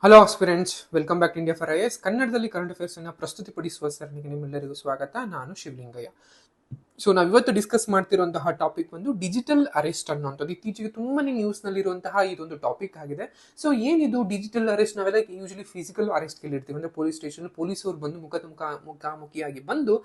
Hello aspirants, welcome back to India for IAS. ಕನ್ನಡದಲ್ಲಿ current affairs ಅನ್ನು ಪ್ರಸ್ತುತಿಪಡಿಸುವ ಸರಣಿಗೆ ನಿಮ್ಮೆಲ್ಲರಿಗೂ ಸ್ವಾಗತ. ನಾನು ಶಿವಲಿಂಗಯ್ಯ. ಸೊ ನಾವಿವತ್ತು ಡಿಸ್ಕಸ್ ಮಾಡ್ತಿರುವಂತಹ ಟಾಪಿಕ್ ಒಂದು ಡಿಜಿಟಲ್ ಅರೆಸ್ಟ್ ಅನ್ನುವಂಥದ್ದು. ಇತ್ತೀಚೆಗೆ ತುಂಬಾನೇ ನ್ಯೂಸ್ ನಲ್ಲಿರುವಂತಹ ಇದೊಂದು ಟಾಪಿಕ್ ಆಗಿದೆ. ಸೊ ಏನಿದು ಡಿಜಿಟಲ್ ಅರೆಸ್ಟ್? ನಾವೆಲ್ಲ ಯೂಶಲಿ ಫಿಸಿಕಲ್ ಅರೆಸ್ಟ್ ಕೇಳಿರ್ತೀವಿ, ಅಂದ್ರೆ ಪೊಲೀಸ್ ಸ್ಟೇಷನ್ ಪೊಲೀಸರು ಬಂದು ಮುಖಾಮುಖಿಯಾಗಿ ಬಂದು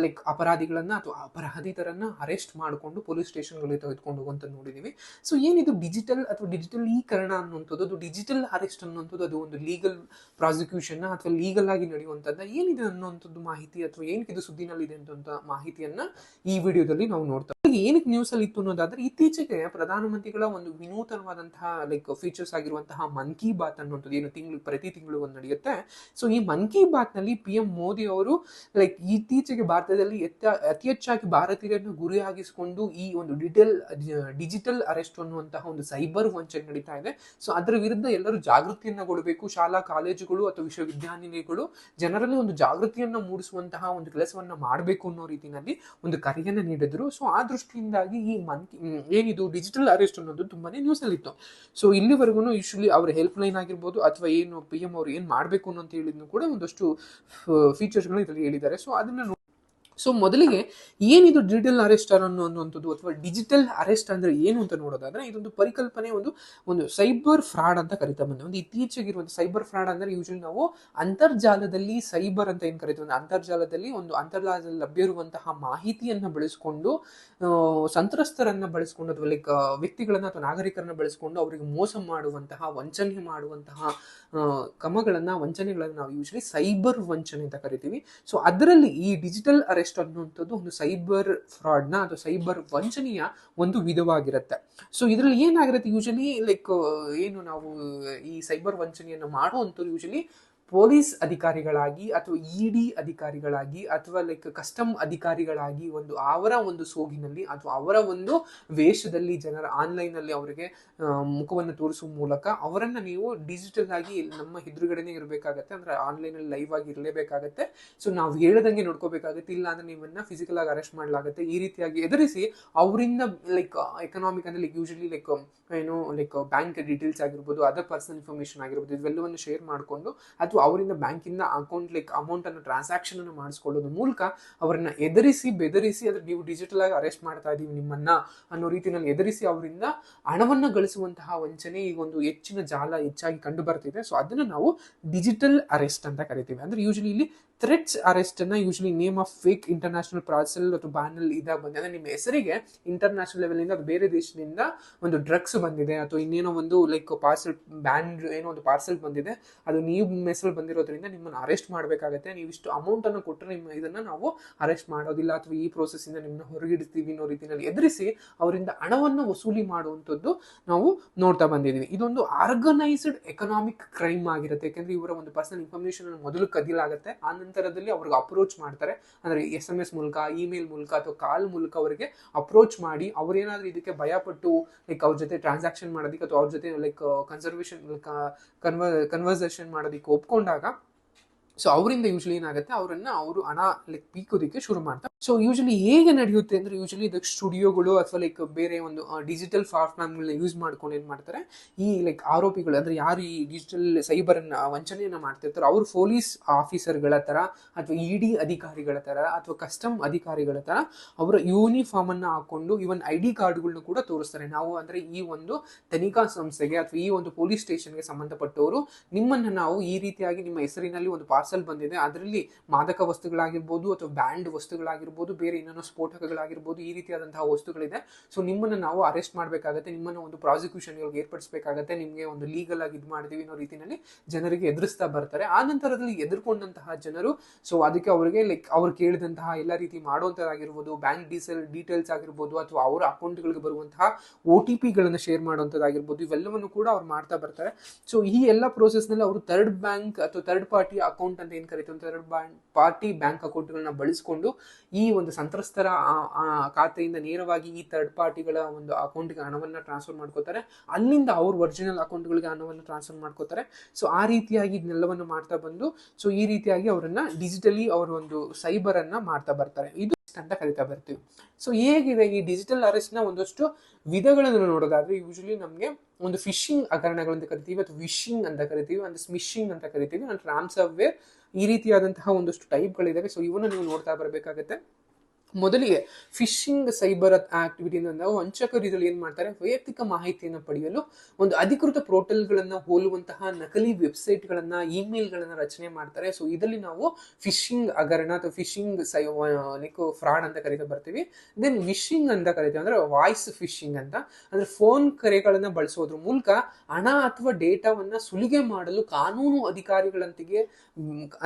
ಲೈಕ್ ಅಪರಾಧಿಗಳನ್ನ ಅಥವಾ ಅಪರಾಧಿತರನ್ನ ಅರೆಸ್ಟ್ ಮಾಡಿಕೊಂಡು ಪೊಲೀಸ್ ಸ್ಟೇಷನ್ಗಳಿಗೆ ತೆಗೆದುಕೊಂಡು ಹೋಗುವಂತ ನೋಡಿದೀವಿ. ಸೊ ಏನಿದು ಡಿಜಿಟಲ್ ಅಥವಾ ಡಿಜಿಟಲೀಕರಣ ಅನ್ನುವಂಥದ್ದು, ಅದು ಡಿಜಿಟಲ್ ಅರೆಸ್ಟ್ ಅನ್ನುವಂಥದ್ದು, ಅದು ಒಂದು ಲೀಗಲ್ ಪ್ರಾಸಿಕ್ಯೂಷನ್ ಅಥವಾ ಲೀಗಲ್ ಆಗಿ ನಡೆಯುವಂಥದ್ದು ಏನಿದೆ ಅನ್ನುವಂಥದ್ದು ಮಾಹಿತಿ, ಅಥವಾ ಏನಕ್ಕೆ ಇದು ಸುದ್ದಿನಲ್ಲಿದೆ ಅಂತ ಮಾಹಿತಿಯನ್ನ ಈ ವಿಡಿಯೋದಲ್ಲಿ ನಾವು ನೋಡ್ತಾ ಏನಕ್ಕೆ ನ್ಯೂಸ್ ಅಲ್ಲಿ ಇತ್ತು ಅನ್ನೋದಾದ್ರೆ, ಇತ್ತೀಚೆಗೆ ಪ್ರಧಾನಮಂತ್ರಿಗಳ ಒಂದು ವಿನೂತನವಾದಂತಹ ಲೈಕ್ ಫೀಚರ್ಸ್ ಆಗಿರುವಂತಹ ಮನ್ ಕಿ ಬಾತ್ ಅನ್ನುವಂಥದ್ದು ಏನು ಪ್ರತಿ ತಿಂಗಳು ಒಂದು ನಡೆಯುತ್ತೆ. ಸೊ ಈ ಮನ್ ಕಿ ಬಾತ್ ನಲ್ಲಿ PM ಮೋದಿ ಅವರು ಲೈಕ್ ಇತ್ತೀಚೆಗೆ ಭಾರತದಲ್ಲಿ ಅತಿ ಹೆಚ್ಚಾಗಿ ಭಾರತೀಯರನ್ನು ಗುರಿಯಾಗಿಸಿಕೊಂಡು ಈ ಒಂದು ಡಿಜಿಟಲ್ ಅರೆಸ್ಟ್ ಅನ್ನುವಂತಹ ಒಂದು ಸೈಬರ್ ವಂಚನೆ ನಡೀತಾ ಇದೆ. ಸೊ ಅದರ ವಿರುದ್ಧ ಎಲ್ಲರೂ ಜಾಗೃತಿಯನ್ನ ಕೊಡಬೇಕು. ಶಾಲಾ ಕಾಲೇಜುಗಳು ಅಥವಾ ವಿಶ್ವವಿದ್ಯಾನಿಲಯಗಳು ಜನರಲ್ಲಿ ಒಂದು ಜಾಗೃತಿಯನ್ನ ಮೂಡಿಸುವಂತಹ ಒಂದು ಕೆಲಸವನ್ನ ಮಾಡಬೇಕು ಅನ್ನೋ ರೀತಿಯಲ್ಲಿ ಒಂದು ಕರೆಯನ್ನ ನೀಡಿದ್ರು. ಸೊ ಆ ದೃಷ್ಟಿಯಿಂದಾಗಿ ಈ ಏನಿದು ಡಿಜಿಟಲ್ ಅರೆಸ್ಟ್ ಅನ್ನೋದು ತುಂಬಾನೇ ನ್ಯೂಸ್ ಅಲ್ಲಿ ಇತ್ತು. ಸೊ ಇಲ್ಲಿವರೆಗೂ ಯೂಶಲಿ ಅವ್ರ ಹೆಲ್ಪ್ ಲೈನ್ ಆಗಿರ್ಬೋದು ಅಥವಾ ಏನು PM ಅವರು ಏನ್ ಮಾಡ್ಬೇಕು ಅಂತ ಹೇಳಿದ್ನು ಕೂಡ ಒಂದಷ್ಟು ಫೀಚರ್ಸ್ಗಳು ಇದರಲ್ಲಿ ಹೇಳಿದ್ದಾರೆ. ಸೊ ಅದನ್ನ ಸೊ ಮೊದಲಿಗೆ ಏನಿದು ಡಿಜಿಟಲ್ ಅರೆಸ್ಟ್ ಅನ್ನುವಂಥದ್ದು ಅಥವಾ ಡಿಜಿಟಲ್ ಅರೆಸ್ಟ್ ಅಂದ್ರೆ ಏನು ಅಂತ ನೋಡೋದಾದ್ರೆ, ಇದೊಂದು ಪರಿಕಲ್ಪನೆ ಒಂದು ಸೈಬರ್ ಫ್ರಾಡ್ ಅಂತ ಕರಿತಾ ಬಂದ ಒಂದು ಇತ್ತೀಚೆಗಿರುವಂತ ಸೈಬರ್ ಫ್ರಾಡ್ ಅಂದ್ರೆ ಯೂಶಲಿ ನಾವು ಅಂತರ್ಜಾಲದಲ್ಲಿ ಸೈಬರ್ ಅಂತ ಏನ್ ಕರಿತೀವಿ, ಅಂತರ್ಜಾಲದಲ್ಲಿ ಲಭ್ಯ ಇರುವಂತಹ ಮಾಹಿತಿಯನ್ನ ಬಳಸಿಕೊಂಡು ಸಂತ್ರಸ್ತರನ್ನ ಬಳಸಿಕೊಂಡು ಅಥವಾ ಲೈಕ್ ವ್ಯಕ್ತಿಗಳನ್ನ ಅಥವಾ ನಾಗರಿಕರನ್ನ ಬಳಸಿಕೊಂಡು ಅವರಿಗೆ ಮೋಸ ಮಾಡುವಂತಹ ವಂಚನೆ ಮಾಡುವಂತಹ ವಂಚನೆಗಳನ್ನ ನಾವು ಯೂಶಲಿ ಸೈಬರ್ ವಂಚನೆ ಅಂತ ಕರಿತೀವಿ. ಸೊ ಅದರಲ್ಲಿ ಈ ಡಿಜಿಟಲ್ ಅರೆಸ್ಟ್ ಅನ್ನುವಂಥದ್ದು ಒಂದು ಸೈಬರ್ ಫ್ರಾಡ್ ನ ಅಥವಾ ಸೈಬರ್ ವಂಚನೆಯ ಒಂದು ವಿಧವಾಗಿರುತ್ತೆ. ಸೊ ಇದರಲ್ಲಿ ಏನಾಗಿರುತ್ತೆ, ಯೂಶಲಿ ಲೈಕ್ ಏನು ನಾವು ಈ ಸೈಬರ್ ವಂಚನೆಯನ್ನು ಮಾಡುವಂಥದ್ದು ಯೂಶಲಿ ಪೊಲೀಸ್ ಅಧಿಕಾರಿಗಳಾಗಿ ಅಥವಾ ED ಅಧಿಕಾರಿಗಳಾಗಿ ಅಥವಾ ಲೈಕ್ ಕಸ್ಟಮ್ ಅಧಿಕಾರಿಗಳಾಗಿ ಅವರ ಒಂದು ಸೋಗಿನಲ್ಲಿ ಅಥವಾ ಅವರ ಒಂದು ವೇಷದಲ್ಲಿ ಜನರ ಆನ್ಲೈನ್ ಅಲ್ಲಿ ಅವರಿಗೆ ಮುಖವನ್ನು ತೋರಿಸುವ ಮೂಲಕ ಅವರನ್ನ ನೀವು ಡಿಜಿಟಲ್ ಆಗಿ ನಮ್ಮ ಎದುರುಗಡೆನೆ ಇರಬೇಕಾಗತ್ತೆ, ಅಂದ್ರೆ ಆನ್ಲೈನ್ ಅಲ್ಲಿ ಲೈವ್ ಆಗಿ ಇರಲೇಬೇಕಾಗತ್ತೆ. ಸೊ ನಾವು ಹೇಳದಂಗೆ ನೋಡ್ಕೋಬೇಕಾಗತ್ತೆ, ಇಲ್ಲ ಅಂದ್ರೆ ನೀವನ್ನ ಫಿಸಿಕಲ್ ಆಗಿ ಅರೆಸ್ಟ್ ಮಾಡಲಾಗುತ್ತೆ. ಈ ರೀತಿಯಾಗಿ ಎದುರಿಸಿ ಅವರಿಂದ ಲೈಕ್ ಎಕನಾಮಿಕ್ ಅಂದ್ರೆ like usually like like bank details ಆಗಿರ್ಬೋದು, ಅದರ್ ಪರ್ಸನಲ್ ಇನ್ಫಾರ್ಮೇಶನ್ ಆಗಿರ್ಬೋದು, ಇವೆಲ್ಲವನ್ನು ಶೇರ್ ಮಾಡಿಕೊಂಡು ಅಥವಾ ಅವರಿಂದ ಬ್ಯಾಂಕಿಂದ ಅಕೌಂಟ್ ಲೈಕ್ ಅಮೌಂಟ್ ಅನ್ನು ಟ್ರಾನ್ಸಾಕ್ಷನ್ ಅನ್ನು ಮಾಡಿಸ್ಕೊಳ್ಳೋದ್ರ ಮೂಲಕ ಅವರನ್ನ ಬೆದರಿಸಿ ಅದ್ರ ನೀವು ಡಿಜಿಟಲ್ ಆಗಿ ಅರೆಸ್ಟ್ ಮಾಡ್ತಾ ಇದೀವಿ ನಿಮ್ಮನ್ನ ಅನ್ನೋ ರೀತಿಯಲ್ಲಿ ಎದುರಿಸಿ ಅವರಿಂದ ಹಣವನ್ನ ಗಳಿಸುವಂತಹ ವಂಚನೆ ಈಗ ಒಂದು ಹೆಚ್ಚಾಗಿ ಕಂಡು ಬರ್ತಿದೆ. ಸೊ ಅದನ್ನ ನಾವು ಡಿಜಿಟಲ್ ಅರೆಸ್ಟ್ ಅಂತ ಕರಿತೀವಿ. ಅಂದ್ರೆ ಯೂಶಲಿ ಇಲ್ಲಿ ಥ್ರೆಟ್ಸ್ ಅರೆಸ್ಟ್ ಅನ್ನ usually name of fake international parcel ಅಥವಾ ಬ್ಯಾನಲ್ ಇದಾಗ ಬಂದಿದೆ, ಅಂದ್ರೆ ನಿಮ್ಮ ಹೆಸರಿಗೆ ಇಂಟರ್ನ್ಯಾಷನಲ್ ಲೆವೆಲ್ ಇಂದ ಅದು ಬೇರೆ ದೇಶದಿಂದ ಒಂದು ಡ್ರಗ್ಸ್ ಬಂದಿದೆ ಅಥವಾ ಇನ್ನೇನೋ ಒಂದು ಲೈಕ್ ಪಾರ್ಸಲ್ ಏನೋ ಒಂದು ಪಾರ್ಸಲ್ ಬಂದಿದೆ, ಅದು ನೀವು ಹೆಸರು ಬಂದಿರೋದ್ರಿಂದ ನಿಮ್ಮನ್ನು ಅರೆಸ್ಟ್ ಮಾಡಬೇಕಾಗತ್ತೆ. ನೀವು ಇಷ್ಟು ಅಮೌಂಟ್ ಅನ್ನು ಕೊಟ್ಟರೆ ಇದನ್ನ ನಾವು ಅರೆಸ್ಟ್ ಮಾಡೋದಿಲ್ಲ ಅಥವಾ ಈ ಪ್ರೋಸೆಸ್ ಇಂದ ನಿಮ್ಮನ್ನ ಹೊರಗಿಡ್ತೀವಿ ಅನ್ನೋ ರೀತಿಯಲ್ಲಿ ಎದುರಿಸಿ ಅವರಿಂದ ಹಣವನ್ನು ವಸೂಲಿ ಮಾಡುವಂಥದ್ದು ನಾವು ನೋಡ್ತಾ ಬಂದಿದ್ದೀವಿ. ಇದೊಂದು ಆರ್ಗನೈಸ್ಡ್ ಎಕನಾಮಿಕ್ ಕ್ರೈಮ್ ಆಗಿರುತ್ತೆ, ಯಾಕಂದ್ರೆ ಇವರ ಒಂದು ಪರ್ಸನಲ್ ಇನ್ಫಾರ್ಮೇಶನ್ ಮೊದಲು ಕದಿಲಾಗುತ್ತೆ, ಆ ನಂತರದಲ್ಲಿ ಅವ್ರಿಗೆ ಅಪ್ರೋಚ್ ಮಾಡ್ತಾರೆ, ಅಂದ್ರೆ SMS ಮೂಲಕ, ಇಮೇಲ್ ಮೂಲಕ ಅಥವಾ ಕಾಲ್ ಮೂಲಕ ಅವರಿಗೆ ಅಪ್ರೋಚ್ ಮಾಡಿ ಅವ್ರೇನಾದ್ರೂ ಇದಕ್ಕೆ ಭಯಪಟ್ಟು ಲೈಕ್ ಅವ್ರ ಜೊತೆ ಟ್ರಾನ್ಸಾಕ್ಷನ್ ಮಾಡೋದಕ್ಕೆ ಅಥವಾ ಅವ್ರ ಜೊತೆ ಲೈಕ್ ಕನ್ವರ್ಸೇಷನ್ ಮಾಡೋದಕ್ಕೆ ಒಪ್ಕೊಂಡಾಗ ಸೊ ಅವರಿಂದ ಯೂಶಲಿ ಏನಾಗುತ್ತೆ, ಅವರು ಹಣ ಲೈಕ್ ಪೀಕೋದಿಕ್ಕೆ ಶುರು ಮಾಡ್ತಾರೆ. ಸೊ ಯೂಶಲಿ ಹೇಗೆ ನಡೆಯುತ್ತೆ ಅಂದ್ರೆ, ಯೂಶಲಿ ಇದಕ್ಕೆ ಸ್ಟುಡಿಯೋಗಳು ಅಥವಾ ಲೈಕ್ ಬೇರೆ ಒಂದು ಡಿಜಿಟಲ್ ಪ್ಲಾಟ್ಫಾರ್ಮ್ಗಳನ್ನ ಯೂಸ್ ಮಾಡ್ಕೊಂಡು ಏನ್ ಮಾಡ್ತಾರೆ, ಈ ಲೈಕ್ ಆರೋಪಿಗಳು ಅಂದ್ರೆ ಯಾರು ಈ ಡಿಜಿಟಲ್ ಸೈಬರ್ ವಂಚನೆಯನ್ನ ಮಾಡ್ತಿರ್ತಾರೆ ಅವರು ಪೊಲೀಸ್ ಆಫೀಸರ್ಗಳ ತರ ಅಥವಾ ED ಅಧಿಕಾರಿಗಳ ತರ ಅಥವಾ ಕಸ್ಟಮ್ ಅಧಿಕಾರಿಗಳ ತರ ಅವರ ಯೂನಿಫಾರ್ಮ್ ಅನ್ನ ಹಾಕೊಂಡು ಇವನ್ ID ಕಾರ್ಡ್ಗಳನ್ನ ಕೂಡ ತೋರಿಸ್ತಾರೆ. ನಾವು ಅಂದ್ರೆ ಈ ಒಂದು ತನಿಖಾ ಸಂಸ್ಥೆಗೆ ಅಥವಾ ಈ ಒಂದು ಪೊಲೀಸ್ ಸ್ಟೇಷನ್ಗೆ ಸಂಬಂಧಪಟ್ಟವರು ನಿಮ್ಮನ್ನ ನಾವು ಈ ರೀತಿಯಾಗಿ ನಿಮ್ಮ ಹೆಸರಿನಲ್ಲಿ ಒಂದು ಪಾರ್ಸಲ್ ಬಂದಿದೆ, ಅದರಲ್ಲಿ ಮಾದಕ ವಸ್ತುಗಳಾಗಿರ್ಬೋದು ಅಥವಾ ಬ್ಯಾಂಡ್ ವಸ್ತುಗಳಾಗಿರ್ಬೋದು, ಬೇರೆ ಇನ್ನೊಂದು ಸ್ಫೋಟಕಗಳಾಗಿರ್ಬೋದು, ಈ ರೀತಿಯಾದಂತಹ ವಸ್ತುಗಳಿದೆ. ಸೊ ನಿಮ್ಮನ್ನ ನಾವು ಅರೆಸ್ಟ್ ಮಾಡಬೇಕಾಗತ್ತೆ, ನಿಮ್ಮನ್ನ ಒಂದು ಪ್ರಾಸಿಕ್ಯೂಷನ್ ಏರ್ಪಡಿಸಬೇಕಾಗತ್ತೆ, ನಿಮ್ಗೆ ಒಂದು ಲೀಗಲ್ ಆಗಿ ಇದು ಮಾಡ್ತೀವಿ ಅನ್ನೋ ರೀತಿಯಲ್ಲಿ ಜನರಿಗೆ ಎದುರಿಸ್ತಾ ಬರ್ತಾರೆ. ಆ ನಂತರದಲ್ಲಿ ಎದುರ್ಕೊಂಡಂತಹ ಜನರು ಸೊ ಅದಕ್ಕೆ ಅವರಿಗೆ ಲೈಕ್ ಅವ್ರು ಕೇಳಿದಂತಹ ಎಲ್ಲ ರೀತಿ ಮಾಡುವಂತದ್ದಾಗಿರ್ಬೋದು, ಬ್ಯಾಂಕ್ ಡೀಟೇಲ್ಸ್ ಆಗಿರ್ಬೋದು ಅಥವಾ ಅವರ ಅಕೌಂಟ್ಗಳಿಗೆ ಬರುವಂತಹ OTP ಗಳನ್ನ ಶೇರ್ ಮಾಡುವಂತದ್ದಾಗಿರ್ಬೋದು, ಇವೆಲ್ಲವನ್ನು ಕೂಡ ಅವ್ರು ಮಾಡ್ತಾ ಬರ್ತಾರೆ. ಸೊ ಈ ಎಲ್ಲ ಪ್ರೋಸೆಸ್ ನಲ್ಲಿ ಅವರು ಥರ್ಡ್ ಬ್ಯಾಂಕ್ ಅಥವಾ ಥರ್ಡ್ ಪಾರ್ಟಿ ಅಕೌಂಟ್ ಅಂತ ಏನ್ ಕರೀತೀವಿ, ಥರ್ಡ್ ಪಾರ್ಟಿ ಬ್ಯಾಂಕ್ ಅಕೌಂಟ್ಗಳನ್ನ ಬಳಸಿಕೊಂಡು ಈ ಒಂದು ಸಂತ್ರಸ್ತರ ಖಾತೆಯಿಂದ ನೇರವಾಗಿ ಈ ಥರ್ಡ್ ಪಾರ್ಟಿಗಳ ಒಂದು ಅಕೌಂಟ್ಗೆ ಹಣವನ್ನ ಟ್ರಾನ್ಸ್ಫರ್ ಮಾಡ್ಕೋತಾರೆ, ಅಲ್ಲಿಂದ ಅವ್ರ ಒರಿಜಿನಲ್ ಅಕೌಂಟ್ಗಳಿಗೆ ಹಣವನ್ನು ಟ್ರಾನ್ಸ್ಫರ್ ಮಾಡ್ಕೋತಾರೆ. ಸೊ ಆ ರೀತಿಯಾಗಿ ಇದನ್ನೆಲ್ಲವನ್ನು ಮಾಡ್ತಾ ಬಂದು ಸೊ ಈ ರೀತಿಯಾಗಿ ಅವರನ್ನ ಡಿಜಿಟಲಿ ಅವರ ಒಂದು ಸೈಬರ್ ಅನ್ನ ಮಾಡ್ತಾ ಬರ್ತಾರೆ. ಇದು ಅಂತ ಕರಿತಾ ಬರ್ತೀವಿ. ಸೊ ಹೇಗಿದೆ ಈ ಡಿಜಿಟಲ್ ಅರೆಸ್ಟ್ ನ ಒಂದಷ್ಟು ವಿಧಗಳನ್ನು ನೋಡೋದಾದ್ರೆ ಯೂಶಲಿ ನಮಗೆ ಒಂದು ಫಿಶಿಂಗ್ ಹಗರಣಗಳಂತ ಕರಿತೀವಿ, ಅಥವಾ ವಿಶಿಂಗ್ ಅಂತ ಕರಿತೀವಿ, ಅಂದ್ರೆ ಸ್ಮಿಶಿಂಗ್ ಅಂತ ಕರಿತೀವಿ, ಅಂದ್ರೆ ರಾಮ್ಸರ್ವೇರ್, ಈ ರೀತಿಯಾದಂತಹ ಒಂದಷ್ಟು ಟೈಪ್ಗಳಿದಾವೆ. ಸೊ ಇವನ್ನ ನೀವು ನೋಡ್ತಾ ಬರಬೇಕಾಗತ್ತೆ. ಮೊದಲಿಗೆ ಫಿಶಿಂಗ್ ಸೈಬರ್ ಆಕ್ಟಿವಿಟಿಯಿಂದ ನಾವು ವಂಚಕರು ಇದರಲ್ಲಿ ಏನ್ ಮಾಡ್ತಾರೆ, ವೈಯಕ್ತಿಕ ಮಾಹಿತಿಯನ್ನು ಪಡೆಯಲು ಒಂದು ಅಧಿಕೃತ ಪೋರ್ಟಲ್ಗಳನ್ನ ಹೋಲುವಂತಹ ನಕಲಿ ವೆಬ್ಸೈಟ್ಗಳನ್ನ, ಇಮೇಲ್ಗಳನ್ನ ರಚನೆ ಮಾಡ್ತಾರೆ. ಸೊ ಇದರಲ್ಲಿ ನಾವು ಫಿಶಿಂಗ್ ಹಗರಣ ಅಥವಾ ಫಿಶಿಂಗ್ ಫ್ರಾಡ್ ಅಂತ ಕರಿತಾ ಬರ್ತೀವಿ. ದೆನ್ ವಿಶಿಂಗ್ ಅಂತ ಕರಿತೀವಿ, ಅಂದ್ರೆ ವಾಯ್ಸ್ ಫಿಶಿಂಗ್ ಅಂತ, ಅಂದ್ರೆ ಫೋನ್ ಕರೆಗಳನ್ನ ಬಳಸೋದ್ರ ಮೂಲಕ ಹಣ ಅಥವಾ ಡೇಟಾವನ್ನ ಸುಲಿಗೆ ಮಾಡಲು ಕಾನೂನು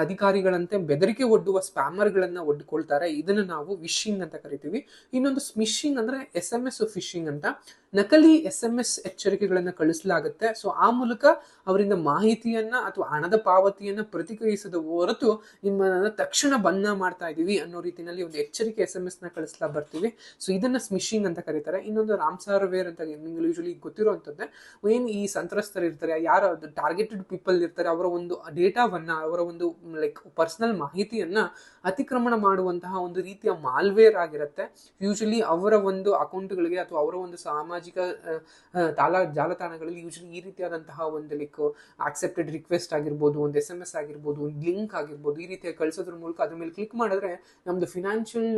ಅಧಿಕಾರಿಗಳಂತೆ ಬೆದರಿಕೆ ಒಡ್ಡುವ ಸ್ಪ್ಯಾಮರ್ಗಳನ್ನ ಒಡ್ಕೊಳ್ತಾರೆ. ಇದನ್ನ ನಾವು ವಿಶಿಂಗ್ ಅಂತ ಕರಿತೀವಿ. ಇನ್ನೊಂದು ಸ್ಮಿಶಿಂಗ್ ಅಂದ್ರೆ SMS ಫಿಶಿಂಗ್ ಅಂತ, ನಕಲಿ SMS ಎಚ್ಚರಿಕೆಗಳನ್ನ ಕಳಿಸಲಾಗುತ್ತೆ. ಸೊ ಆ ಮೂಲಕ ಅವರಿಂದ ಮಾಹಿತಿಯನ್ನ ಅಥವಾ ಹಣದ ಪಾವತಿಯನ್ನ ಪ್ರತಿಕ್ರಿಯಿಸದ ಹೊರತು ನಿಮ್ಮನ್ನ ತಕ್ಷಣ ಬಂಧನ ಮಾಡ್ತಾ ಇದೀವಿ ಅನ್ನೋ ರೀತಿಯಲ್ಲಿ ಒಂದು ಎಚ್ಚರಿಕೆ SMS ನ ಕಳಿಸ್ಲಾ ಬರ್ತೀವಿ. ಸೊ ಇದನ್ನ ಸ್ಮಿಶಿಂಗ್ ಅಂತ ಕರೀತಾರೆ. ಇನ್ನೊಂದು ರಾಮ್ಸರ್ವೇರ್ ಅಂತ ನಿಮ್ಗೆ ಯೂಶಲಿ ಗೊತ್ತಿರುವಂತದ್ದೇ, ಏನ್ ಈ ಸಂತ್ರಸ್ತರು ಇರ್ತಾರೆ, ಯಾರು ಟಾರ್ಗೆಟೆಡ್ ಪೀಪಲ್ ಇರ್ತಾರೆ, ಅವರ ಒಂದು ಡೇಟಾವನ್ನ, ಅವರ ಒಂದು ಪರ್ಸನಲ್ ಮಾಹಿತಿಯನ್ನ ಅತಿಕ್ರಮಣ ಮಾಡುವಂತಹ ಒಂದು ರೀತಿಯ ಮಾಲ್ವೇರ್ ಆಗಿರುತ್ತೆ. ಯೂಶಲಿ ಅವರ ಒಂದು ಅಕೌಂಟ್ಗಳಿಗೆ ಅಥವಾ ಅವರ ಒಂದು ಸಾಮಾಜಿಕ ಜಾಲತಾಣಗಳಲ್ಲಿ ಯೂಶಲಿ ಈ ರೀತಿಯಾದಂತಹ ಒಂದು ಆಕ್ಸೆಪ್ಟೆಡ್ ರಿಕ್ವೆಸ್ಟ್ ಆಗಿರ್ಬೋದು, ಒಂದು SMS ಆಗಿರ್ಬೋದು, ಒಂದು ಲಿಂಕ್ ಆಗಿರ್ಬೋದು, ಈ ರೀತಿಯಾಗಿ ಕಳಿಸೋದ್ರ ಮೂಲಕ ಅದ್ರ ಮೇಲೆ ಕ್ಲಿಕ್ ಮಾಡಿದ್ರೆ ನಮ್ದು ಫಿನಾನ್ಷಿಯಲ್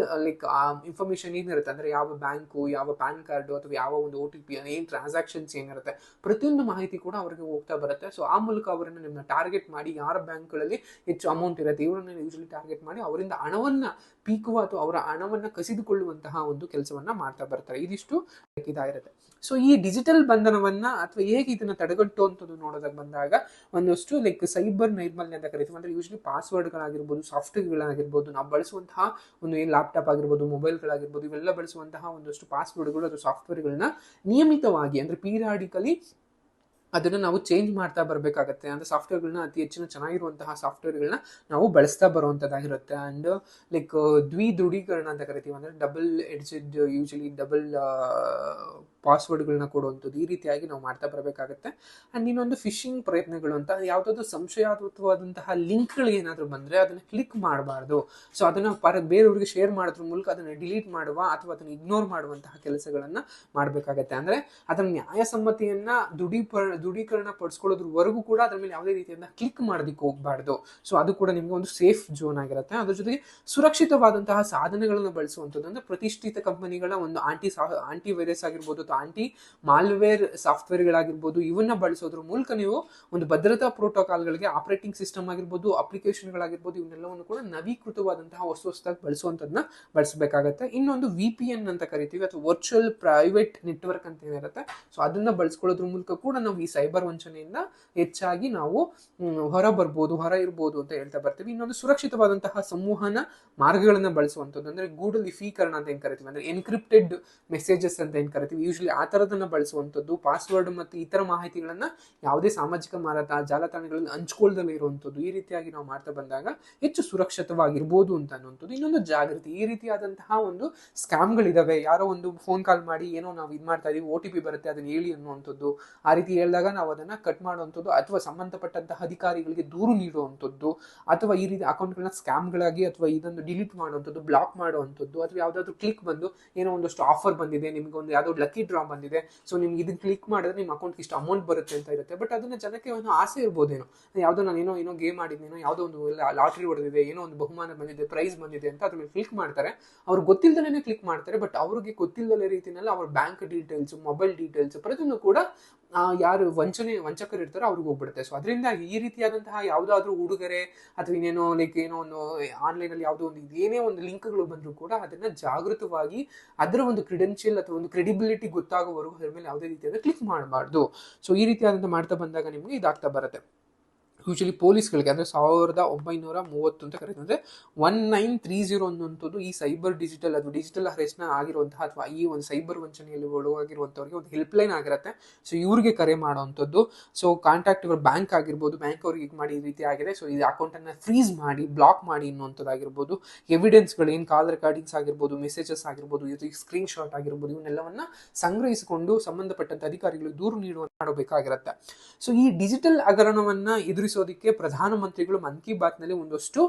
ಇನ್ಫಾರ್ಮೇಶನ್ ಏನಿರುತ್ತೆ, ಅಂದ್ರೆ ಯಾವ ಬ್ಯಾಂಕು, ಯಾವ ಪ್ಯಾನ್ ಕಾರ್ಡು, ಅಥವಾ ಯಾವ ಒಂದು OTP ಏನ್ ಟ್ರಾನ್ಸಾಕ್ಷನ್ಸ್ ಏನಿರುತ್ತೆ, ಪ್ರತಿಯೊಂದು ಮಾಹಿತಿ ಕೂಡ ಅವರಿಗೆ ಹೋಗ್ತಾ ಬರುತ್ತೆ. ಸೊ ಆ ಮೂಲಕ ಅವರನ್ನು ನಿಮ್ಮನ್ನ ಟಾರ್ಗೆಟ್ ಮಾಡಿ, ಯಾರ ಬ್ಯಾಂಕ್ಗಳಲ್ಲಿ ಹೆಚ್ಚು ಅಮೌಂಟ್ ಇರುತ್ತೆ ಇವರನ್ನ ಯೂಶಲಿ ಟಾರ್ಗೆಟ್ ಮಾಡಿ ಅವರಿಂದ ಹಣವನ್ನ ಪೀಕುವ ಅಥವಾ ಅವರ ಹಣವನ್ನ ಕಸಿದುಕೊಳ್ಳುವಂತಹ ಒಂದು ಕೆಲಸವನ್ನ ಮಾಡ್ತಾ ಬರ್ತಾರೆ. ಇದಿಷ್ಟು ಇದಾಗಿರುತ್ತೆ. ಸೊ ಈ ಡಿಜಿಟಲ್ ಬಂಧನವನ್ನ ಅಥವಾ ಹೇಗೆ ಇದನ್ನ ತಡೆಗಟ್ಟುವಂಥದ್ದು ನೋಡೋದಕ್ಕೆ ಬಂದಾಗ ಒಂದಷ್ಟು ಸೈಬರ್ ನೈರ್ಮಲ್ಯ ಅಂತ ಕರಿತೀವಿ. ಅಂದ್ರೆ ಯೂಶಲಿ ಪಾಸ್ವರ್ಡ್ಗಳಾಗಿರ್ಬೋದು, ಸಾಫ್ಟ್ವೇರ್ಗಳಾಗಿರ್ಬೋದು, ನಾವು ಬಳಸುವಂತಹ ಒಂದು ಏನು ಲ್ಯಾಪ್ಟಾಪ್ ಆಗಿರ್ಬೋದು, ಮೊಬೈಲ್ಗಳಾಗಿರ್ಬೋದು, ಇವೆಲ್ಲ ಬಳಸುವಂತಹ ಒಂದಷ್ಟು ಪಾಸ್ವರ್ಡ್ಗಳು ಅಥವಾ ಸಾಫ್ಟ್ವೇರ್ಗಳನ್ನ ನಿಯಮಿತವಾಗಿ, ಅಂದ್ರೆ ಪೀರಿಯಾಡಿಕಲಿ ಅದನ್ನ ನಾವು ಚೇಂಜ್ ಮಾಡ್ತಾ ಬರಬೇಕಾಗತ್ತೆ. ಅಂದ್ರೆ ಸಾಫ್ಟ್ವೇರ್ಗಳನ್ನ ಅತಿ ಹೆಚ್ಚಿನ ಚೆನ್ನಾಗಿರುವಂತಹ ಸಾಫ್ಟ್ವೇರ್ಗಳನ್ನ ನಾವು ಬಳಸ್ತಾ ಬರುವಂತದ್ದಾಗಿರುತ್ತೆ. ಅಂಡ್ ದ್ವಿದೃಢೀಕರಣ ಅಂತ ಕರಿತೀವಿ, ಅಂದ್ರೆ ಡಬಲ್ ಎಡ್ಜೆಡ್, ಯೂಶಲಿ ಡಬಲ್ ಪಾಸ್ವರ್ಡ್ಗಳನ್ನ ಕೊಡುವಂಥದ್ದು, ಈ ರೀತಿಯಾಗಿ ನಾವು ಮಾಡ್ತಾ ಬರಬೇಕಾಗತ್ತೆ. ಅಂಡ್ ಇನ್ನೊಂದು ಫಿಶಿಂಗ್ ಪ್ರಯತ್ನಗಳು ಅಂತ, ಯಾವುದಾದ್ರು ಸಂಶಯಾತ್ಮಕವಾದಂತಹ ಲಿಂಕ್ಗಳು ಏನಾದ್ರು ಬಂದ್ರೆ ಅದನ್ನ ಕ್ಲಿಕ್ ಮಾಡಬಾರ್ದು. ಸೊ ಅದನ್ನ ಬೇರೆಯವ್ರಿಗೆ ಶೇರ್ ಮಾಡೋದ್ರ ಮೂಲಕ ಅದನ್ನ ಡಿಲೀಟ್ ಮಾಡುವ ಅಥವಾ ಅದನ್ನ ಇಗ್ನೋರ್ ಮಾಡುವಂತಹ ಕೆಲಸಗಳನ್ನ ಮಾಡಬೇಕಾಗತ್ತೆ. ಅಂದ್ರೆ ಅದನ್ನ ನ್ಯಾಯಸಮ್ಮತಿಯನ್ನ ದೃಢೀಕರಣ ಪಡಿಸ್ಕೊಳ್ಳೋದ್ರವರೆಗೂ ಕೂಡ ಅದ್ರ ಮೇಲೆ ಯಾವುದೇ ರೀತಿಯಿಂದ ಕ್ಲಿಕ್ ಮಾಡೋದಕ್ಕೆ ಹೋಗ್ಬಾರ್ದು. ಸೊ ಅದು ಕೂಡ ನಿಮ್ಗೆ ಒಂದು ಸೇಫ್ ಝೋನ್ ಆಗಿರುತ್ತೆ. ಅದ್ರ ಜೊತೆಗೆ ಸುರಕ್ಷಿತವಾದಂತಹ ಸಾಧನಗಳನ್ನು ಬಳಸುವಂಥದ್ದು, ಅಂದ್ರೆ ಪ್ರತಿಷ್ಠಿತ ಕಂಪನಿಗಳ ಒಂದು ಆಂಟಿ ವೈರಸ್ ಆಗಿರ್ಬೋದು ಅಥವಾ ಆಂಟಿ ಮಾಲ್ವೇರ್ ಸಾಫ್ಟ್ವೇರ್ಗಳಾಗಿರ್ಬೋದು, ಇವನ್ನ ಬಳಸೋದ್ರ ಮೂಲಕ ನೀವು ಒಂದು ಭದ್ರತಾ ಪ್ರೋಟೋಕಾಲ್ಗಳಿಗೆ, ಆಪರೇಟಿಂಗ್ ಸಿಸ್ಟಮ್ ಆಗಿರ್ಬೋದು, ಅಪ್ಲಿಕೇಶನ್ಗಳಾಗಿರ್ಬೋದು, ಇವನ್ನೆಲ್ಲವನ್ನು ಕೂಡ ನವೀಕೃತವಾದಂತಹ ಹೊಸದಾಗಿ ಬಳಸುವಂಥದ್ದನ್ನ ಬಳಸಬೇಕಾಗತ್ತೆ. ಇನ್ನೊಂದು VPN ಅಂತ ಕರಿತೀವಿ, ಅಥವಾ ವರ್ಚುವಲ್ ಪ್ರೈವೇಟ್ ನೆಟ್ವರ್ಕ್ ಅಂತ ಏನಿರುತ್ತೆ, ಸೊ ಅದನ್ನ ಬಳಸ್ಕೊಳ್ಳೋದ್ರ ಮೂಲಕ ಕೂಡ ನಾವು ಈ ಸೈಬರ್ ವಂಚನೆಯಿಂದ ಹೆಚ್ಚಾಗಿ ನಾವು ಹೊರ ಇರ್ಬೋದು ಅಂತ ಹೇಳ್ತಾ ಬರ್ತೀವಿ. ಇನ್ನೊಂದು ಸುರಕ್ಷಿತವಾದಂತಹ ಸಂವಹನ ಮಾರ್ಗಗಳನ್ನ ಬಳಸುವಂಥದ್ದು, ಅಂದ್ರೆ ಗೂಢಲಿಫೀಕರಣ ಅಂತ ಏನ್ ಕರಿತೀವಿ, ಅಂದ್ರೆ ಎನ್ಕ್ರಿಪ್ಟೆಡ್ ಮೆಸೇಜಸ್ ಅಂತ ಏನ್ ಕರಿತೀವಿ, ಯೂಶಲಿ ಆ ತರದನ್ನ ಬಳಸುವಂಥದ್ದು, ಪಾಸ್ವರ್ಡ್ ಮತ್ತು ಇತರ ಮಾಹಿತಿಗಳನ್ನ ಯಾವುದೇ ಸಾಮಾಜಿಕ ಜಾಲತಾಣಗಳಲ್ಲಿ ಹಂಚ್ಕೊಳ್ದಲ್ಲೇ ಇರುವಂಥದ್ದು, ಈ ರೀತಿಯಾಗಿ ನಾವು ಮಾಡ್ತಾ ಬಂದಾಗ ಹೆಚ್ಚು ಸುರಕ್ಷಿತವಾಗಿರ್ಬೋದು ಅಂತ ಅನ್ನುವಂಥದ್ದು. ಇನ್ನೊಂದು ಜಾಗೃತಿ, ಈ ರೀತಿಯಾದಂತಹ ಒಂದು ಸ್ಕ್ಯಾಮ್ಗಳಿದಾವೆ, ಯಾರೋ ಒಂದು ಫೋನ್ ಕಾಲ್ ಮಾಡಿ ಏನೋ ನಾವು ಇದು ಮಾಡ್ತಾ ಇದೀವಿ, OTP ಬರುತ್ತೆ ಅದನ್ನ ಹೇಳಿ ಅನ್ನುವಂಥದ್ದು, ಆ ರೀತಿ ಹೇಳಿದಾಗ ನಾವು ಅದನ್ನ ಕಟ್ ಮಾಡುವಂಥದ್ದು, ಅಥವಾ ಸಂಬಂಧಪಟ್ಟಂತಹ ಅಧಿಕಾರಿಗಳಿಗೆ ದೂರು ನೀಡುವಂಥದ್ದು, ಅಥವಾ ಈ ರೀತಿ ಅಕೌಂಟ್ಗಳನ್ನ ಸ್ಕ್ಯಾಮ್ಗಳಾಗಿ ಅಥವಾ ಇದನ್ನು ಡಿಲೀಟ್ ಮಾಡುವಂಥದ್ದು, ಬ್ಲಾಕ್ ಮಾಡುವಂಥದ್ದು, ಅಥವಾ ಯಾವ್ದಾದ್ರು ಕ್ಲಿಕ್ ಬಂದು ಏನೋ ಒಂದಷ್ಟು ಆಫರ್ ಬಂದಿದೆ, ನಿಮ್ಗೆ ಒಂದು ಯಾವ್ದೋ ಲಕ್ಕಿ ಡ್ರಾ ಬಂದಿದೆ, ಸೊ ನಿಮ್ಗೆ ಇದನ್ನ ಕ್ಲಿಕ್ ಮಾಡಿದ್ರೆ ನಿಮ್ಮ ಅಕೌಂಟ್ಗೆ ಇಷ್ಟು ಅಮೌಂಟ್ ಬರುತ್ತೆ ಅಂತ ಇರುತ್ತೆ. ಬಟ್ ಅದನ್ನ ಜನಕ್ಕೆ ಒಂದು ಆಸೆ ಇರ್ಬೋದೇನೋ, ಯಾವುದೋ ನಾನು ಏನೋ ಗೇಮ್ ಆಡಿದ್ನೇನೋ, ಯಾವುದೋ ಒಂದು ಲಾಟ್ರಿ ಹೊಡೆದಿದೆ, ಏನೋ ಒಂದು ಬಹುಮಾನ ಬಂದಿದೆ, ಪ್ರೈಸ್ ಬಂದಿದೆ ಅಂತ ಅದ್ರ ಮೇಲೆ ಕ್ಲಿಕ್ ಮಾಡ್ತಾರೆ. ಅವ್ರು ಗೊತ್ತಿಲ್ಲದೇ ಕ್ಲಿಕ್ ಮಾಡ್ತಾರೆ, ಬಟ್ ಅವ್ರಿಗೆ ಗೊತ್ತಿಲ್ಲದ ರೀತಿಯಲ್ಲಿ ಅವ್ರ ಬ್ಯಾಂಕ್ ಡೀಟೇಲ್ಸ್, ಮೊಬೈಲ್ ಡೀಟೇಲ್ಸ್ ಪ್ರತಿಯೊಂದು ಕೂಡ ಯಾರು ವಂಚಕರು ಇರ್ತಾರೋ ಅವ್ರಿಗೆ ಹೋಗ್ಬಿಡುತ್ತೆ. ಸೊ ಅದರಿಂದ ಈ ರೀತಿಯಾದಂತಹ ಯಾವುದಾದ್ರೂ ಉಡುಗೊರೆ ಅಥವಾ ಇನ್ನೇನೋ ಏನೋ ಒಂದು ಆನ್ಲೈನ್ ಅಲ್ಲಿ ಯಾವುದೋ ಒಂದು ಏನೇ ಒಂದು ಲಿಂಕ್ಗಳು ಬಂದರೂ ಕೂಡ ಅದನ್ನ ಜಾಗೃತವಾಗಿ ಅದರ ಒಂದು ಕ್ರೆಡೆನ್ಷಿಯಲ್ ಅಥವಾ ಒಂದು ಕ್ರೆಡಿಬಿಲಿಟಿ ಗೊತ್ತಾಗೋವರೆಗೂ ಅದ್ರ ಮೇಲೆ ಯಾವುದೇ ರೀತಿಯಾದ ಕ್ಲಿಕ್ ಮಾಡಬಾರ್ದು. ಸೊ ಈ ರೀತಿಯಾದಂತ ಮಾಡ್ತಾ ಬಂದಾಗ ನಿಮ್ಗೆ ಇದಾಗ್ತಾ ಬರುತ್ತೆ. ಯೂಶಲಿ ಪೊಲೀಸ್ಗಳಿಗೆ ಅಂದರೆ 1930 ಅಂತ ಕರೀತಾರೆ, ಅಂದರೆ 1930 ಅನ್ನುವಂಥದ್ದು ಈ ಸೈಬರ್ ಡಿಜಿಟಲ್ ಅಥವಾ ಡಿಜಿಟಲ್ ಅರೆಸ್ಟ್ನ ಆಗಿರುವಂತಹ ಅಥವಾ ಈ ಒಂದು ಸೈಬರ್ ವಂಚನೆಯಲ್ಲಿ ಒಳಗಾಗಿರುವಂಥವ್ರಿಗೆ ಒಂದು ಹೆಲ್ಪ್ಲೈನ್ ಆಗಿರುತ್ತೆ. ಸೊ ಇವ್ರಿಗೆ ಕರೆ ಮಾಡೋವಂಥದ್ದು. ಸೊ ಕಾಂಟ್ಯಾಕ್ಟ್ ಇವ್ರ ಬ್ಯಾಂಕ್ ಆಗಿರ್ಬೋದು, ಬ್ಯಾಂಕ್ ಅವ್ರಿಗೆ ಇದು ಮಾಡಿ ಈ ರೀತಿ ಆಗಿದೆ, ಸೊ ಈ ಅಕೌಂಟನ್ನು ಫ್ರೀಸ್ ಮಾಡಿ, ಬ್ಲಾಕ್ ಮಾಡಿ ಅನ್ನುವಂಥದ್ದಾಗಿರ್ಬೋದು, ಎವಿಡೆನ್ಸ್ಗಳು ಏನು ಕಾಲ್ ರೆಕಾರ್ಡಿಂಗ್ಸ್ ಆಗಿರ್ಬೋದು, ಮೆಸೇಜಸ್ ಆಗಿರ್ಬೋದು, ಇದು ಸ್ಕ್ರೀನ್ ಶಾಟ್ ಆಗಿರ್ಬೋದು, ಇವನ್ನೆಲ್ಲವನ್ನ ಸಂಗ್ರಹಿಸಿಕೊಂಡು ಸಂಬಂಧಪಟ್ಟಂತ ಅಧಿಕಾರಿಗಳು ದೂರು ಮಾಡಬೇಕಾಗಿರುತ್ತೆ. ಸೊ ಈ ಡಿಜಿಟಲ್ ಹಗರಣವನ್ನ ಎದುರಿಸುವ ಎದುರಿಸೋದಕ್ಕೆ ಪ್ರಧಾನಮಂತ್ರಿಗಳು ಮನ್ ಕಿ ಬಾತ್ ನಲ್ಲಿ ಒಂದಷ್ಟು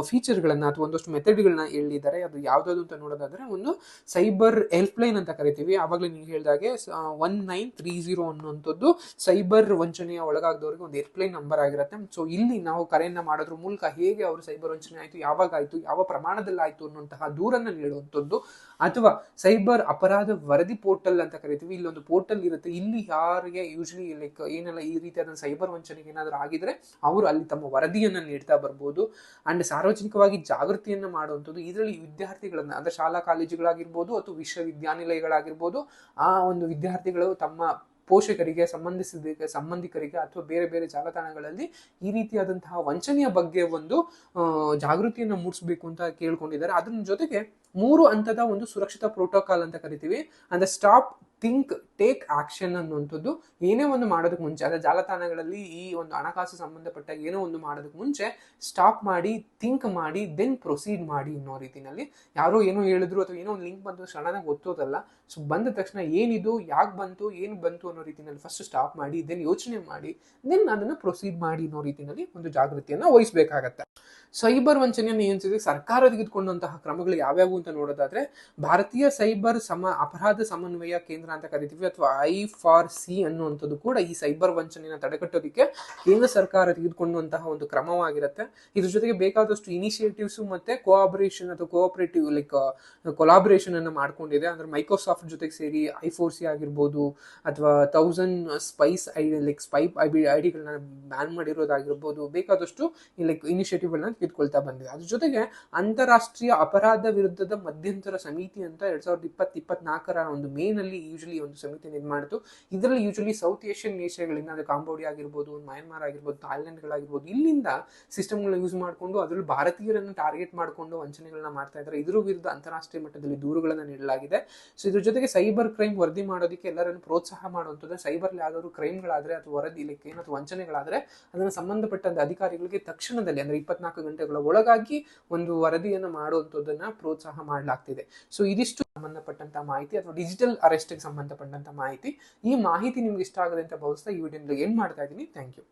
ಫೀಚರ್ಗಳನ್ನ ಅಥವಾ ಒಂದಷ್ಟು ಮೆಥಡ್ಗಳನ್ನ ಹೇಳಿದ್ದಾರೆ. ಅದು ಯಾವ್ದಾದ್ರು ಅಂತ ನೋಡೋದಾದ್ರೆ ಒಂದು ಸೈಬರ್ ಹೆಲ್ಪ್ ಲೈನ್ ಅಂತ ಕರಿತೀವಿ. ಆವಾಗಲೇ ನೀವು ಹೇಳಿದಾಗೆ 1930 ಅನ್ನುವಂಥದ್ದು ಸೈಬರ್ ವಂಚನೆಯ ಒಳಗಾಗದವರಿಗೆ ಒಂದು ಹೆಲ್ಪ್ ಲೈನ್ ನಂಬರ್ ಆಗಿರುತ್ತೆ. ಸೊ ಇಲ್ಲಿ ನಾವು ಕರೆಯನ್ನ ಮಾಡೋದ್ರ ಮೂಲಕ ಹೇಗೆ ಅವರು ಸೈಬರ್ ವಂಚನೆ ಆಯಿತು, ಯಾವಾಗ ಆಯಿತು, ಯಾವ ಪ್ರಮಾಣದಲ್ಲಿ ಆಯಿತು ಅನ್ನುವಂತಹ ದೂರನ್ನ ನೀಡುವಂಥದ್ದು, ಅಥವಾ ಸೈಬರ್ ಅಪರಾಧ ವರದಿ ಪೋರ್ಟಲ್ ಅಂತ ಕರಿತೀವಿ. ಇಲ್ಲೊಂದು ಪೋರ್ಟಲ್ ಇರುತ್ತೆ. ಇಲ್ಲಿ ಯಾರಿಗೆ ಯೂಶಲಿ ಲೈಕ್ ಏನೆಲ್ಲ ಈ ರೀತಿಯಾದ ಸೈಬರ್ ವಂಚನೆಗೆ ಏನಾದರೂ ಆಗಿದ್ರೆ ಅವರು ಅಲ್ಲಿ ತಮ್ಮ ವರದಿಯನ್ನ ನೀಡ್ತಾ ಬರ್ಬೋದು. ಅಂಡ್ ಸಾರ್ವಜನಿಕವಾಗಿ ಜಾಗೃತಿಯನ್ನ ಮಾಡುವಂಥದ್ದು. ಇದರಲ್ಲಿ ವಿದ್ಯಾರ್ಥಿಗಳನ್ನ ಅಂದ್ರೆ ಶಾಲಾ ಕಾಲೇಜುಗಳಾಗಿರ್ಬೋದು ಅಥವಾ ವಿಶ್ವವಿದ್ಯಾನಿಲಯಗಳಾಗಿರ್ಬೋದು, ಆ ಒಂದು ವಿದ್ಯಾರ್ಥಿಗಳು ತಮ್ಮ ಪೋಷಕರಿಗೆ, ಸಂಬಂಧಿಕರಿಗೆ ಅಥವಾ ಬೇರೆ ಬೇರೆ ಜಾಲತಾಣಗಳಲ್ಲಿ ಈ ರೀತಿಯಾದಂತಹ ವಂಚನೆಯ ಬಗ್ಗೆ ಒಂದು ಜಾಗೃತಿಯನ್ನು ಮೂಡಿಸಬೇಕು ಅಂತ ಕೇಳ್ಕೊಂಡಿದ್ದಾರೆ. ಅದ್ರ ಜೊತೆಗೆ 3 ಹಂತದ ಒಂದು ಸುರಕ್ಷಿತ ಪ್ರೋಟೋಕಾಲ್ ಅಂತ ಕರಿತೀವಿ. ಅಂದ್ರೆ ಸ್ಟಾಪ್, ಥಿಂಕ್, ಟೇಕ್ ಆಕ್ಷನ್ ಅನ್ನುವಂಥದ್ದು. ಏನೇ ಒಂದು ಮಾಡೋದಕ್ಕೆ ಮುಂಚೆ, ಅಂದ್ರೆ ಜಾಲತಾಣಗಳಲ್ಲಿ ಈ ಒಂದು ಹಣಕಾಸು ಸಂಬಂಧಪಟ್ಟ ಏನೋ ಒಂದು ಮಾಡೋದಕ್ಕೆ ಮುಂಚೆ ಸ್ಟಾಪ್ ಮಾಡಿ, ಥಿಂಕ್ ಮಾಡಿ, ದೆನ್ ಪ್ರೊಸೀಡ್ ಮಾಡಿ ಅನ್ನೋ ರೀತಿಯಲ್ಲಿ. ಯಾರೋ ಏನೋ ಹೇಳಿದ್ರು ಅಥವಾ ಏನೋ ಒಂದು ಲಿಂಕ್ ಬಂದು ಸಡನ್ನಾಗಿ ಗೊತ್ತೋದಲ್ಲ. ಸೊ ಬಂದ ತಕ್ಷಣ ಏನಿದು, ಯಾಕೆ ಬಂತು, ಏನು ಬಂತು ಅನ್ನೋ ರೀತಿಯಲ್ಲಿ ಫಸ್ಟ್ ಸ್ಟಾಪ್ ಮಾಡಿ, ದೆನ್ ಯೋಚನೆ ಮಾಡಿ, ದೆನ್ ಅದನ್ನು ಪ್ರೊಸೀಡ್ ಮಾಡಿ ಅನ್ನೋ ರೀತಿಯಲ್ಲಿ ಒಂದು ಜಾಗೃತಿಯನ್ನು ವಹಿಸಬೇಕಾಗತ್ತೆ. ಸೈಬರ್ ವಂಚನೆಯನ್ನು ನಿಯಂತ್ರಿಸಲು ಸರ್ಕಾರ ತೆಗೆದುಕೊಂಡಂತಹ ಕ್ರಮಗಳು ಯಾವ್ಯಾವು ಅಂತ ನೋಡೋದಾದ್ರೆ, ಭಾರತೀಯ ಸೈಬರ್ ಅಪರಾಧ ಸಮನ್ವಯ ಕೇಂದ್ರ ಅಂತ ಕರಿತೀವಿ ಅಥವಾ I4C ಅನ್ನುವಂಥದ್ದು ಕೂಡ ಈ ಸೈಬರ್ ವಂಚನೆಯನ್ನು ತಡೆಗಟ್ಟೋದಕ್ಕೆ ಕೇಂದ್ರ ಸರ್ಕಾರ ತೆಗೆದುಕೊಂಡಂತಹ ಒಂದು ಕ್ರಮವಾಗಿರುತ್ತೆ. ಇದ್ರ ಜೊತೆಗೆ ಬೇಕಾದಷ್ಟು ಇನಿಷಿಯೇಟಿವ್ಸ್ ಮತ್ತೆ ಕೋಆಪರೇಷನ್ ಅಥವಾ ಕೋಆಪರೇಟಿವ್ ಲೈಕ್ ಕೊಲಾಬರೇಷನ್ ಅನ್ನು ಮಾಡ್ಕೊಂಡಿದೆ. ಅಂದ್ರೆ ಮೈಕ್ರೋಸಾಫ್ಟ್ ಜೊತೆಗೆ ಸೇರಿ I4C ಆಗಿರ್ಬೋದು ಅಥವಾ 1000 ಸ್ಪೈ ಐಡಿಗಳನ್ನ ಬ್ಯಾನ್ ಮಾಡಿರೋದಾಗಿರ್ಬೋದು, ಬೇಕಾದಷ್ಟು ಲೈಕ್ ಇನಿಷಿಯೇಟಿವ್ ಗಳನ್ನ ತೆಗೆದುಕೊಳ್ತಾ ಬಂದಿದೆ. ಅದ್ರ ಜೊತೆಗೆ ಅಂತಾರಾಷ್ಟ್ರೀಯ ಅಪರಾಧ ವಿರುದ್ಧದ ಮಧ್ಯಂತರ ಸಮಿತಿ ಅಂತ 2020-24 ಒಂದು ಮೇ ನಲ್ಲಿ ಯೂಶಲಿ ಒಂದು ಸಮಿತಿಯನ್ನು ಇದು ಮಾಡಿತು. ಇದರಲ್ಲಿ ಯೂಶಲಿ ಸೌತ್ ಏಷ್ಯನ್ ದೇಶಗಳಿಂದ, ಅಂದ್ರೆ ಕಾಂಬೋಡಿಯಾ ಆಗಿರ್ಬೋದು, ಮಯನ್ಮಾರ್ ಆಗಿರ್ಬೋದು, ಥಾಯ್ಲೆಂಡ್ಗಳಾಗಿರ್ಬೋದು, ಇಲ್ಲಿಂದ ಸಿಸ್ಟಮ್ಗಳನ್ನ ಯೂಸ್ ಮಾಡಿಕೊಂಡು ಅದರಲ್ಲಿ ಭಾರತೀಯರನ್ನು ಟಾರ್ಗೆಟ್ ಮಾಡಿಕೊಂಡು ವಂಚನೆಗಳನ್ನ ಮಾಡ್ತಾ ಇದ್ದಾರೆ. ಇದ್ರ ವಿರುದ್ಧ ಅಂತಾರಾಷ್ಟ್ರೀಯ ಮಟ್ಟದಲ್ಲಿ ದೂರುಗಳನ್ನ ನೀಡಲಾಗಿದೆ. ಸೊ ಇದ್ರ ಜೊತೆಗೆ ಸೈಬರ್ ಕ್ರೈಮ್ ವರದಿ ಮಾಡೋದಕ್ಕೆ ಎಲ್ಲರನ್ನು ಪ್ರೋತ್ಸಾಹ ಮಾಡುವಂಥದ್ದು. ಸೈಬರ್ ಯಾವ್ದಾದ್ರು ಕ್ರೈಮ್ಗಳಾದ್ರೆ ಅಥವಾ ವರದಿ ಲೈಕ್ ಏನಾದ್ರು ವಂಚನೆಗಳಾದ್ರೆ ಅದನ್ನು ಸಂಬಂಧಪಟ್ಟಂತ ಅಧಿಕಾರಿಗಳಿಗೆ ತಕ್ಷಣದಲ್ಲಿ ಅಂದ್ರೆ 24 ಗಂಟೆಗಳ ಒಳಗಾಗಿ ಒಂದು ವರದಿಯನ್ನು ಮಾಡುವಂಥದ್ದನ್ನ ಪ್ರೋತ್ಸಾಹ ಮಾಡಲಾಗ್ತಿದೆ. ಸೊ ಇದಿಷ್ಟು ಸಂಬಂಧಪಟ್ಟಂತ ಮಾಹಿತಿ ಅಥವಾ ಡಿಜಿಟಲ್ ಅರೆಸ್ಟ್ ಗೆ ಸಂಬಂಧಪಟ್ಟಂತ ಮಾಹಿತಿ. ಈ ಮಾಹಿತಿ ನಿಮ್ಗೆ ಇಷ್ಟ ಆಗುತ್ತೆ ಅಂತ ಭಾವಿಸ್ತಾ ಈ ವಿಡಿಯೋ ಏನ್ ಮಾಡ್ತಾ ಇದ್ದೀನಿ. Thank you.